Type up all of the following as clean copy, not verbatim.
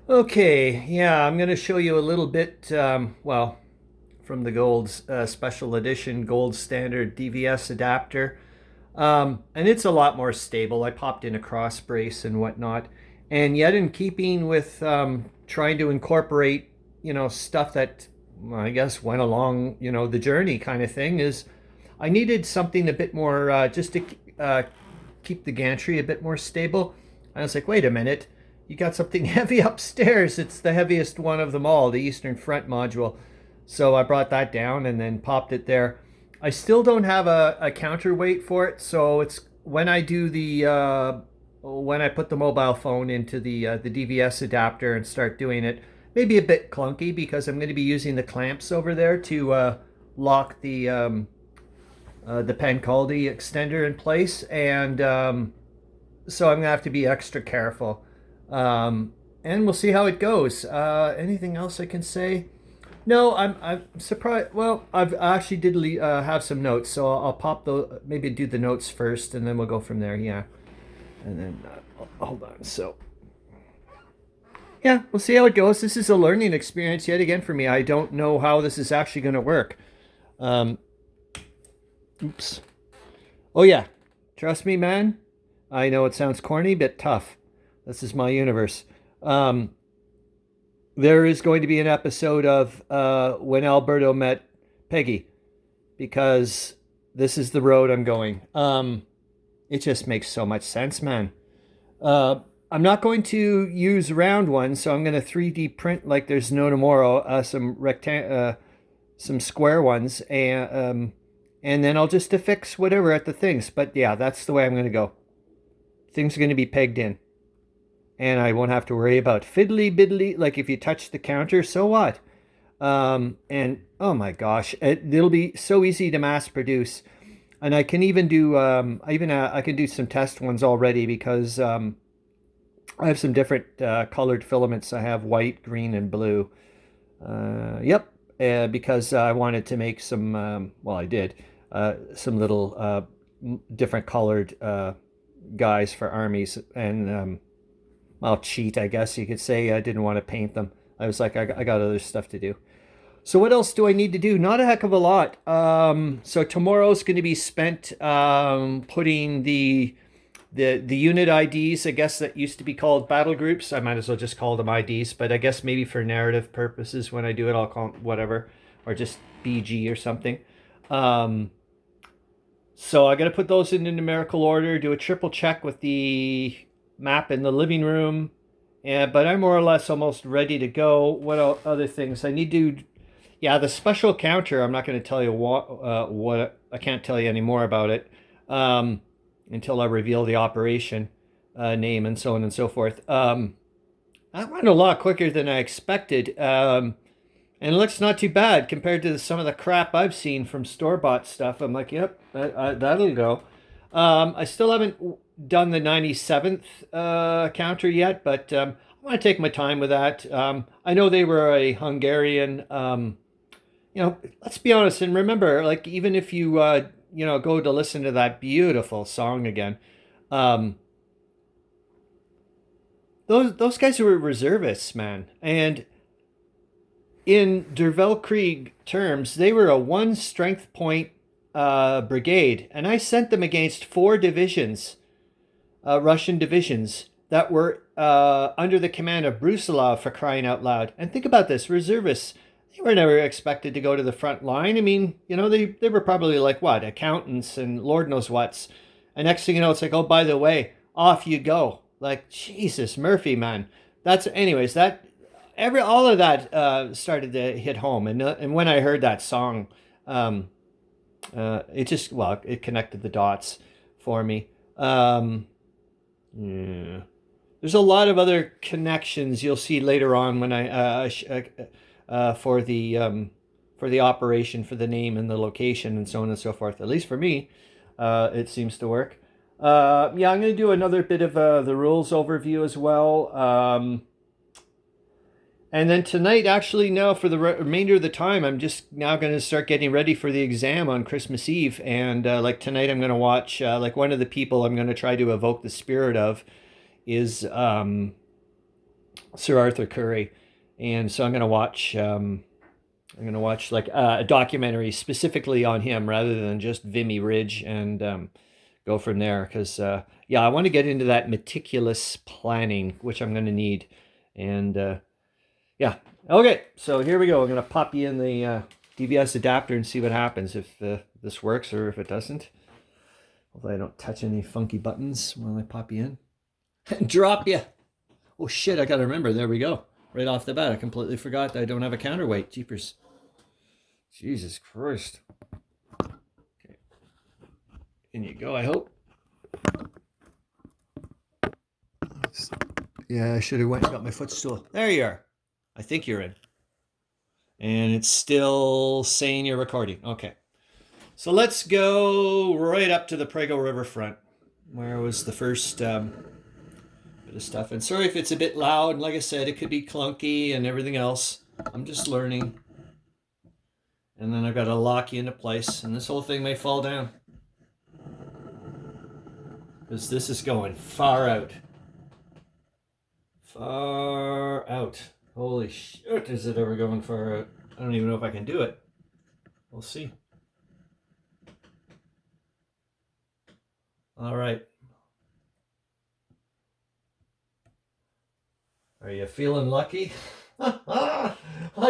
Okay, yeah, I'm going to show you a little bit, from the Gold's Special Edition Gold Standard DVS adapter. And it's a lot more stable. I popped in a cross brace and whatnot. And yet, in keeping with trying to incorporate, stuff that well, I guess went along, the journey kind of thing, is I needed something a bit more just to keep the gantry a bit more stable. I was like, wait a minute, you got something heavy upstairs. It's the heaviest one of them all, the Eastern Front module. So I brought that down and then popped it there. I still don't have a counterweight for it, so it's when I do the when I put the mobile phone into the DVS adapter and start doing it, maybe a bit clunky because I'm going to be using the clamps over there to lock the Pancaldi extender in place, and so I'm gonna have to be extra careful. And we'll see how it goes. Anything else I can say? No, I'm surprised. Well, I actually did have some notes, so I'll pop the maybe do the notes first, and then we'll go from there. Yeah, and then hold on. So yeah, we'll see how it goes. This is a learning experience yet again for me. I don't know how this is actually going to work. Um, oops. Oh yeah, trust me, man. I know it sounds corny, but tough. This is my universe. Um, there is going to be an episode of when Alberto met Peggy, because this is the road I'm going. It just makes so much sense, man. Uh, I'm not going to use round ones, so I'm going to 3D print like there's no tomorrow. Some square ones, and then I'll just affix whatever at the things. But yeah, that's the way I'm going to go. Things are going to be pegged in, and I won't have to worry about fiddly biddly. Like if you touch the counter, so what? And oh my gosh, it'll be so easy to mass produce. And I can even do I can do some test ones already because I have some different colored filaments. I have white, green, and blue. Yep, because I wanted to make some. Well, I did some little different colored guys for armies, and I'll cheat, I guess you could say. I didn't want to paint them. I was like, I got other stuff to do. So what else do I need to do? Not a heck of a lot. So tomorrow's going to be spent putting the unit IDs. I guess that used to be called battle groups. I might as well just call them IDs, but I guess maybe for narrative purposes, when I do it, I'll call them whatever, or just BG or something. Um, so I got to put those in numerical order. Do a triple check with the map in the living room. But I'm more or less almost ready to go. What other things I need to? Yeah, the special counter. I'm not going to tell you what I can't tell you any more about it until I reveal the operation name and so on and so forth. That went a lot quicker than I expected, and it looks not too bad compared to some of the crap I've seen from store bought stuff. I'm like, yep, that'll go. I still haven't done the 97th counter yet, but I want to take my time with that. I know they were a Hungarian. Let's be honest and remember, like even if you go to listen to that beautiful song again, um, those guys were reservists, man, and in Der Weltkrieg terms, they were a one strength point brigade, and I sent them against four divisions, Russian divisions that were under the command of Brusilov, for crying out loud. And think about this: reservists, they were never expected to go to the front line. I mean, they were probably like what, accountants and Lord knows what's. And next thing you know, it's like, oh, by the way, off you go. Like Jesus, Murphy, man. That's anyways. That all of that started to hit home, and when I heard that song, um, it just it connected the dots for me. Yeah. There's a lot of other connections you'll see later on when I for the operation, for the name and the location and so on and so forth. At least for me, it seems to work. Yeah, I'm going to do another bit of the rules overview as well. And then tonight, actually, now for the remainder of the time, I'm just now going to start getting ready for the exam on Christmas Eve. And like tonight, I'm going to watch, like one of the people I'm going to try to evoke the spirit of is Sir Arthur Currie, and so I'm gonna watch like a documentary specifically on him rather than just Vimy Ridge, and go from there. Because yeah, I want to get into that meticulous planning, which I'm gonna need, and yeah. Okay, so here we go. I'm gonna pop you in the DVS adapter and see what happens if this works or if it doesn't. Hopefully I don't touch any funky buttons while I pop you in and drop you. Oh shit, I gotta remember. There we go. Right off the bat, I completely forgot that I don't have a counterweight. Jeepers. Jesus Christ. Okay. In you go, I hope. Yeah, I should have went and got my footstool. There you are. I think you're in. And it's still saying you're recording. Okay. So let's go right up to the Pregel River Front, where was the first bit of stuff. And sorry if it's a bit loud. Like I said, it could be clunky and everything else. I'm just learning. And then I've got to lock you into place, and this whole thing may fall down. Because this is going far out. Far out. Holy shit, is it ever going far out? I don't even know if I can do it. We'll see. All right. Are you feeling lucky? I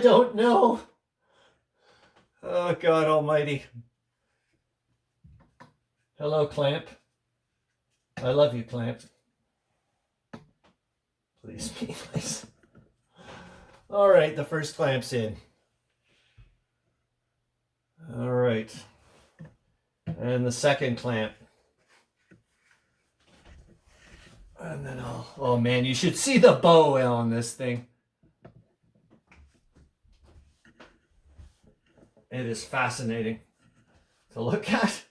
don't know. Oh, God almighty. Hello, Clamp. I love you, Clamp. Please be nice. All right, the first clamp's in. All right. And the second clamp. And then oh man, you should see the bow on this thing. It is fascinating to look at.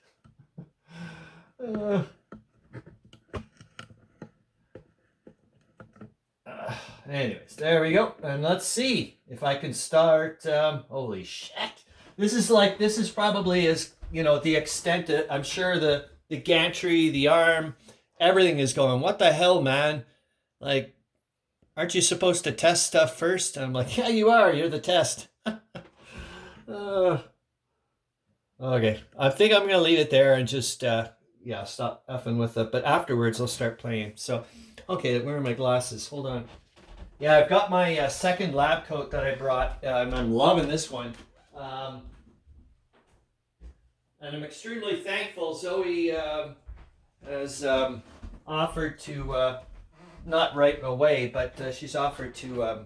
Anyways, there we go. And let's see if I can start. Holy shit. This is probably as, the extent that I'm sure the gantry, the arm, everything is going, what the hell, man? Like, aren't you supposed to test stuff first? And I'm like, yeah, you are. You're the test. Okay. I think I'm going to leave it there and just, stop effing with it. But afterwards, I'll start playing. So, okay, where are my glasses? Hold on. Yeah, I've got my second lab coat that I brought. I'm loving this one. And I'm extremely thankful. Zoe has offered to, not right away, but she's offered to,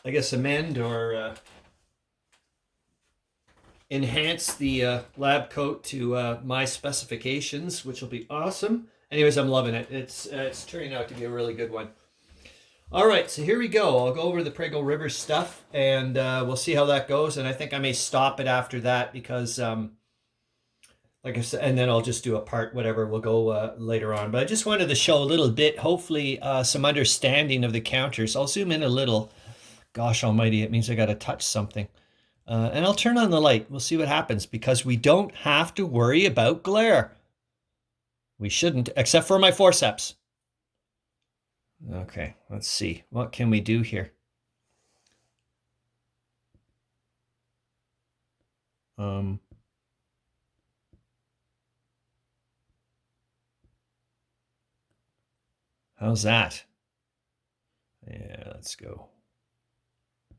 I guess, amend or enhance the lab coat to my specifications, which will be awesome. Anyways, I'm loving it. It's turning out to be a really good one. All right, so here we go. I'll go over the Pregel River stuff, and we'll see how that goes. And I think I may stop it after that because, like I said, and then I'll just do a part, whatever. We'll go later on. But I just wanted to show a little bit, hopefully, some understanding of the counters. I'll zoom in a little. Gosh almighty, it means I got to touch something. And I'll turn on the light. We'll see what happens because we don't have to worry about glare. We shouldn't, except for my forceps. Okay, let's see. What can we do here? How's that? Yeah, let's go.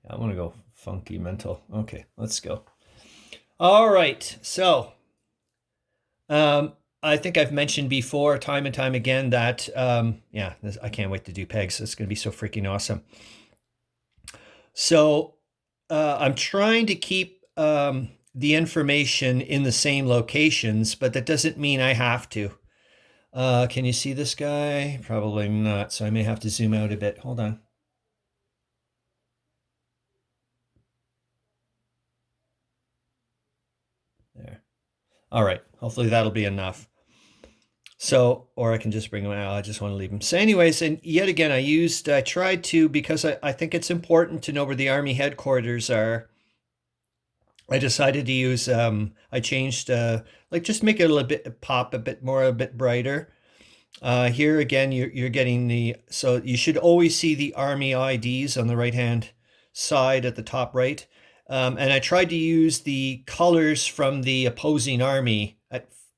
I want to go funky mental. Okay, let's go. All right, so I think I've mentioned before, time and time again, that, I can't wait to do pegs. It's going to be so freaking awesome. So I'm trying to keep the information in the same locations, but that doesn't mean I have to. Can you see this guy? Probably not, so I may have to zoom out a bit. Hold on. There. All right, hopefully that'll be enough. So, or I can just bring them out. I just want to leave them. So anyways, and yet again, I tried to, because I think it's important to know where the Army headquarters are. I decided to use, I changed, just make it a little bit, pop a bit more, a bit brighter. Here again, you're getting so you should always see the Army IDs on the right-hand side at the top right. And I tried to use the colors from the opposing army.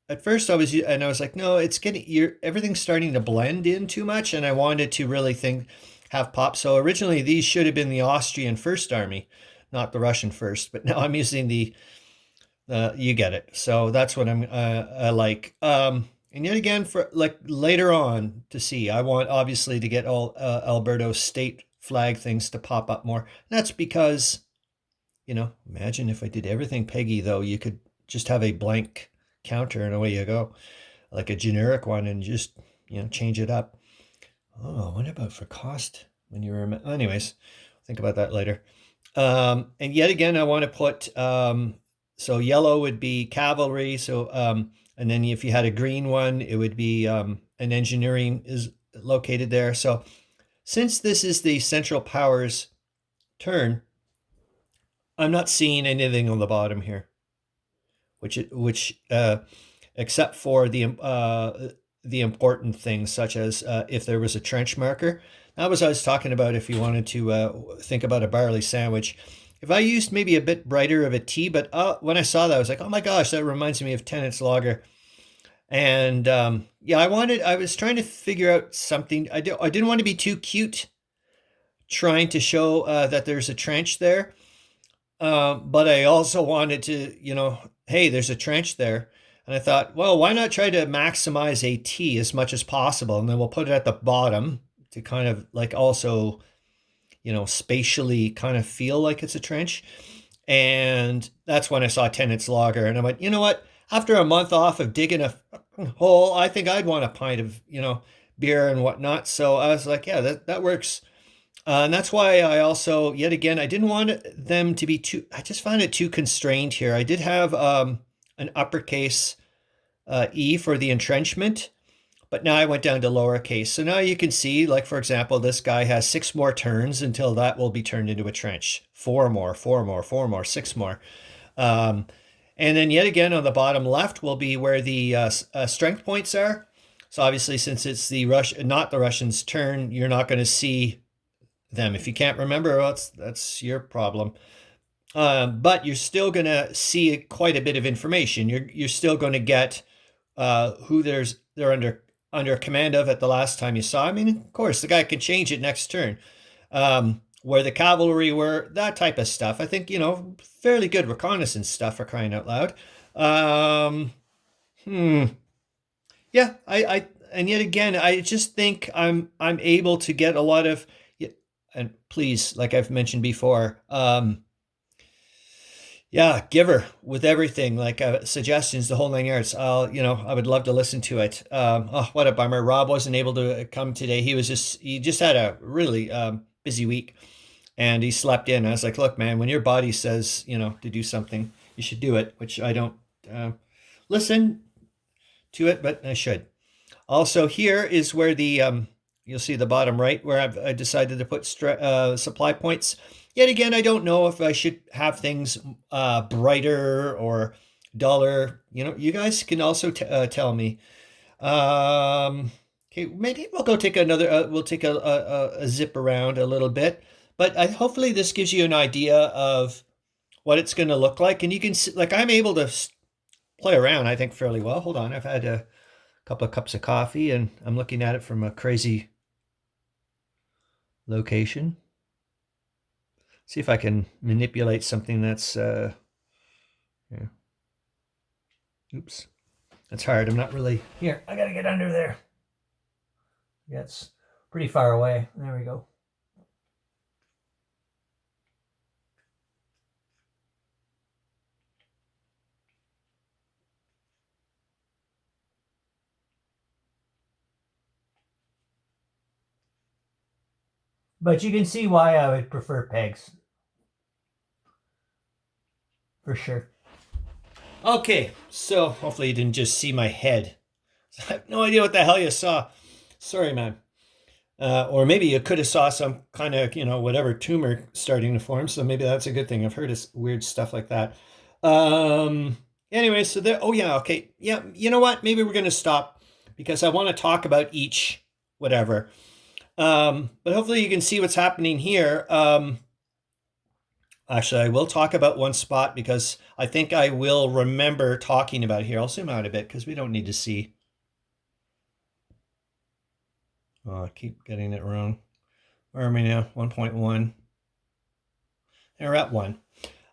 At first I was like, no, everything's starting to blend in too much, and I wanted to really have pop. So originally these should have been the Austrian First Army, not the Russian First, but now I'm using you get it. So that's what I like. And yet again, for like later on to see, I want obviously to get all Alberto state flag things to pop up more. And that's because, imagine if I did everything Peggy, though, you could just have a blank counter and away you go, like a generic one, and just, change it up. Oh, what about for cost when you were, anyways, think about that later. And yet again, I want to put, so yellow would be cavalry. So, and then if you had a green one, it would be an engineering is located there. So since this is the Central Powers turn, I'm not seeing anything on the bottom here, which except for the important things, such as if there was a trench marker. That was what I was talking about. If you wanted to think about a barley sandwich, if I used maybe a bit brighter of a T, but when I saw that, I was like, oh my gosh, that reminds me of Tennant's Lager. And yeah, I was trying to figure out something. I didn't want to be too cute, trying to show that there's a trench there. But I also wanted to, hey, there's a trench there. And I thought, well, why not try to maximize a T as much as possible? And then we'll put it at the bottom to kind of like also, spatially kind of feel like it's a trench. And that's when I saw Tennant's Lager. And I went, you know what? After a month off of digging a hole, I think I'd want a pint of, beer and whatnot. So I was like, yeah, that works. And that's why I also, yet again, I didn't want them to be I just found it too constrained here. I did have an uppercase E for the entrenchment, but now I went down to lowercase. So now you can see, like, for example, this guy has 6 more turns until that will be turned into a trench. 4 more, 4 more, 4 more, 6 more. And then yet again on the bottom left will be where the strength points are. So obviously, since it's not the Russians' turn, you're not going to see them. If you can't remember, well, that's your problem. But you're still going to see quite a bit of information. You're still going to get who they're under command of at the last time you saw. I mean, of course, the guy can change it next turn. Where the cavalry were, that type of stuff. I think, fairly good reconnaissance stuff, for crying out loud. Yeah, and yet again, I just think I'm able to get a lot of, and please, like I've mentioned before, yeah, giver with everything, like suggestions, the whole 9 yards. I would love to listen to it. Oh, what a bummer. Rob wasn't able to come today. He just had a really busy week, and he slept in. I was like, look, man, when your body says, to do something, you should do it, which I don't listen to it, but I should. Also, here is where you'll see the bottom right, where I decided to put supply points. Yet again, I don't know if I should have things brighter or duller. You guys can also tell me. Okay, maybe we'll go take another. We'll take a zip around a little bit, but hopefully this gives you an idea of what it's going to look like, and you can see, like, I'm able to play around, I think, fairly well. Hold on, I've had a couple of cups of coffee, and I'm looking at it from a crazy location. See if I can manipulate something that's, yeah. Oops. That's hard. I'm not really, here, I gotta get under there. Yeah, it's pretty far away. There we go. But you can see why I would prefer pegs. For sure. Okay, so hopefully you didn't just see my head. I have no idea what the hell you saw. Sorry, man. Or maybe you could have saw some kind of, whatever tumor starting to form. So maybe that's a good thing. I've heard of weird stuff like that. Anyway, so there, oh yeah, okay. Yeah, you know what? Maybe we're going to stop because I want to talk about each whatever. But hopefully you can see what's happening here. Actually, I will talk about one spot because I think I will remember talking about it here. I'll zoom out a bit because we don't need to see. Oh, I keep getting it wrong. Where are we now? 1.1. We're at 1.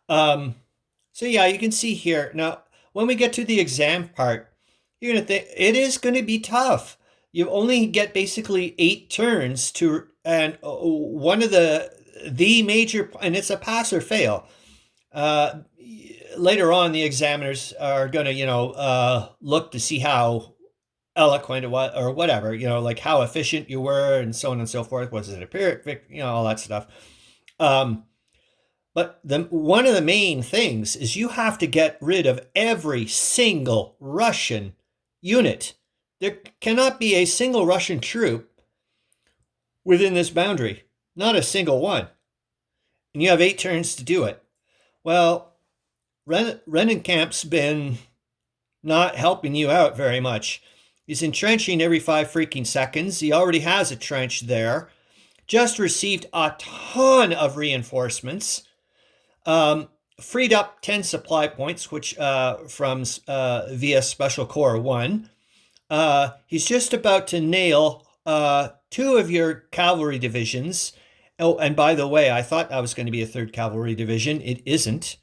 So yeah, you can see here. Now, when we get to the exam part, you're going to think it is going to be tough. You only get basically 8 turns to, and one of the major, and it's a pass or fail. Later on, the examiners are going to, look to see how eloquent or whatever, like how efficient you were and so on and so forth. Was it a Pyrrhic, all that stuff. But one of the main things is you have to get rid of every single Russian unit. There cannot be a single Russian troop within this boundary. Not a single one. And you have 8 turns to do it. Well, Rennenkampf's been not helping you out very much. He's entrenching every 5 freaking seconds. He already has a trench there. Just received a ton of reinforcements. Freed up 10 supply points, which from via Special Corps 1. He's just about to nail 2 of your cavalry divisions. Oh, and by the way, I thought that was going to be a 3rd Cavalry Division. It isn't.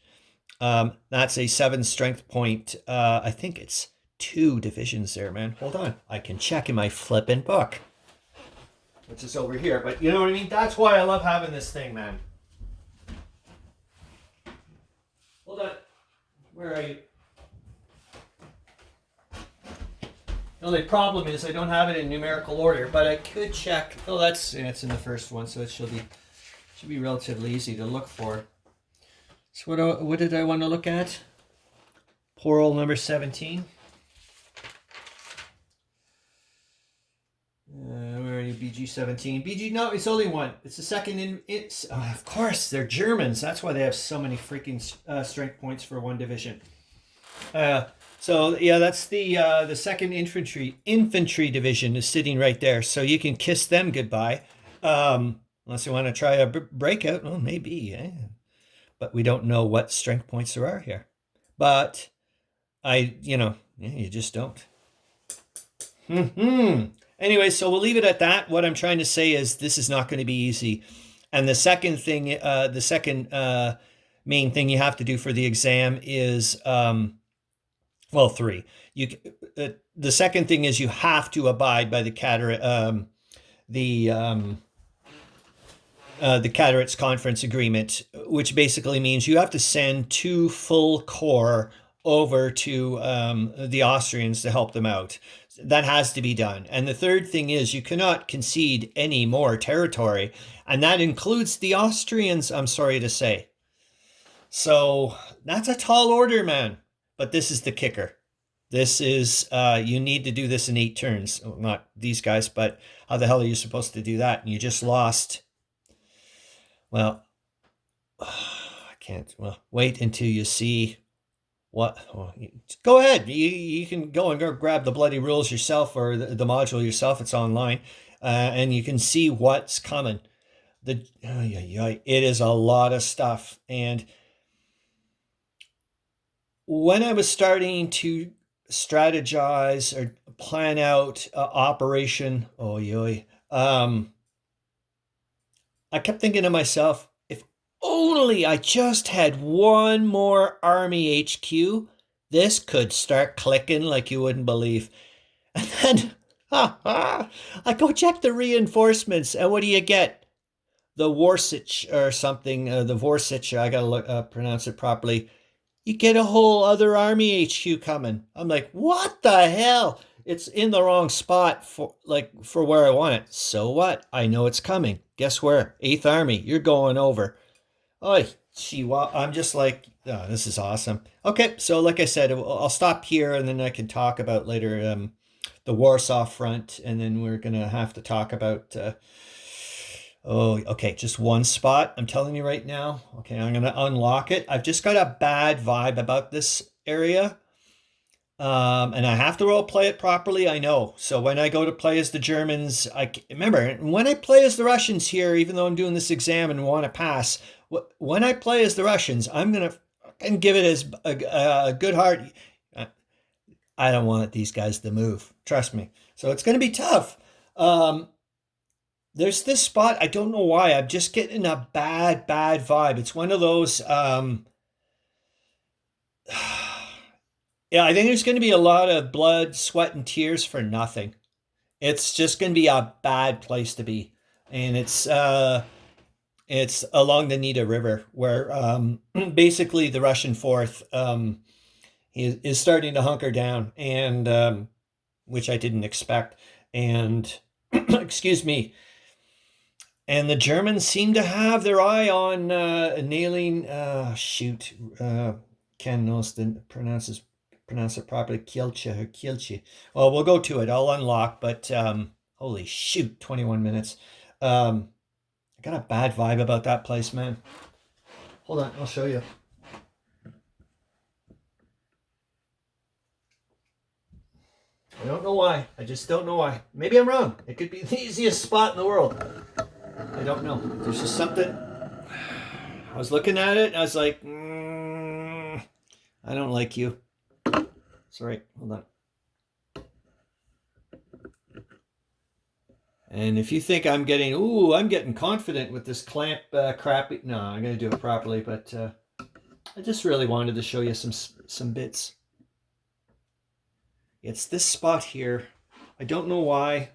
That's a 7 strength point. I think it's 2 divisions there, man. Hold on. I can check in my flippin' book, which is over here. But you know what I mean? That's why I love having this thing, man. Hold on. Where are you? The only problem is I don't have it in numerical order, but I could check. Oh, it's in the first one, so it should be relatively easy to look for. So what did I want to look at? Plural number 17. Where are you? BG 17. BG, no, it's only 1. It's the second of course, they're Germans. That's why they have so many freaking strength points for 1 division. So yeah, that's the 2nd Infantry Division is sitting right there. So you can kiss them goodbye. Unless you want to try a breakout. Well, maybe, yeah. But we don't know what strength points there are here. But you just don't. Anyway, so we'll leave it at that. What I'm trying to say is this is not going to be easy. And the second thing, main thing you have to do for the exam is, 3. The second thing is you have to abide by the Cadret's Conference Agreement, which basically means you have to send 2 full corps over to the Austrians to help them out. That has to be done. And the third thing is you cannot concede any more territory, and that includes the Austrians, I'm sorry to say. So that's a tall order, man. But this is the kicker. This is, you need to do this in 8 turns. Well, not these guys, but how the hell are you supposed to do that? And you just lost. Well, I can't. Well, wait until you see what. Oh, go ahead. You can go and go grab the bloody rules yourself or the module yourself. It's online. And you can see what's coming. It is a lot of stuff. And when I was starting to strategize or plan out operation, I kept thinking to myself, if only I just had 1 more Army HQ, this could start clicking like you wouldn't believe. And then I go check the reinforcements, and what do you get? The Warsich or something, the Warsich, I gotta pronounce it properly. You get a whole other Army HQ coming. I'm like, what the hell? It's in the wrong spot for where I want it. So what? I know it's coming. Guess where? 8th Army. You're going over. Oh, I'm just like, oh, this is awesome. Okay, so like I said, I'll stop here and then I can talk about later the Warsaw Front, and then we're going to have to talk about... just 1 spot. I'm telling you right now. Okay, I'm going to unlock it. I've just got a bad vibe about this area. And I have to role play it properly, I know. So when I go to play as the Germans, remember when I play as the Russians here, even though I'm doing this exam and want to pass, when I play as the Russians, I'm gonna and give it as a good heart. I don't want these guys to move. Trust me. So it's gonna be tough. Um, there's this spot. I don't know why. I'm just getting a bad vibe. It's one of those. Yeah, I think there's going to be a lot of blood, sweat, and tears for nothing. It's just going to be a bad place to be, and it's along the Nita River, where basically the Russian fourth is starting to hunker down, and which I didn't expect, and excuse me, and the Germans seem to have their eye on nailing. Ken knows the pronounce it properly. Kielce or Kielce. Well, we'll go to it. I'll unlock, but holy shoot, 21 minutes. I got a bad vibe about that place, man. Hold on, I'll show you. I don't know why. I just don't know why. Maybe I'm wrong. It could be the easiest spot in the world. I don't know. There's just something. I was looking at it, and I was like, I don't like you. Sorry, hold on. And if you think I'm getting confident with this clamp crap. No, I'm going to do it properly, but I just really wanted to show you some bits. It's this spot here. I don't know why.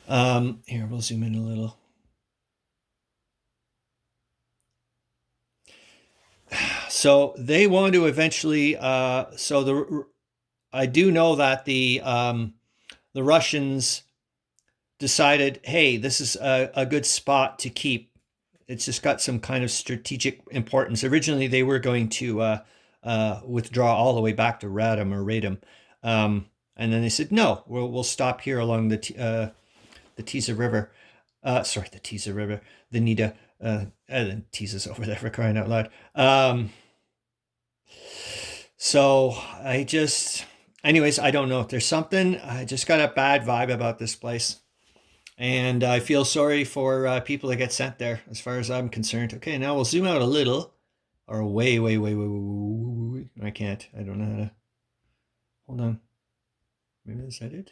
Here, we'll zoom in a little. So they want to eventually. I do know that the Russians decided, hey, this is a good spot to keep. It's just got some kind of strategic importance. Originally, they were going to withdraw all the way back to Radom, and then they said, no, we'll stop here along the Tisa River. Sorry, the Tisa River, the Nida. Tisa's over there for crying out loud. So anyways, I don't know. There's something. I just got a bad vibe about this place. And I feel sorry for people that get sent there, as far as I'm concerned. Okay, now we'll zoom out a little. Or way. I can't. I don't know how to. Hold on. Maybe is that it?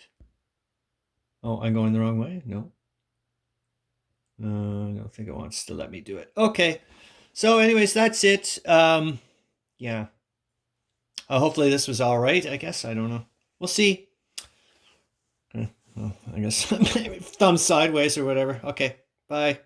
Oh, I'm going the wrong way? No. I don't think it wants to let me do it. Okay. So anyways, that's it. Yeah. Hopefully this was all right, I guess. I don't know. We'll see. Well, I guess thumb sideways or whatever. Okay. Bye.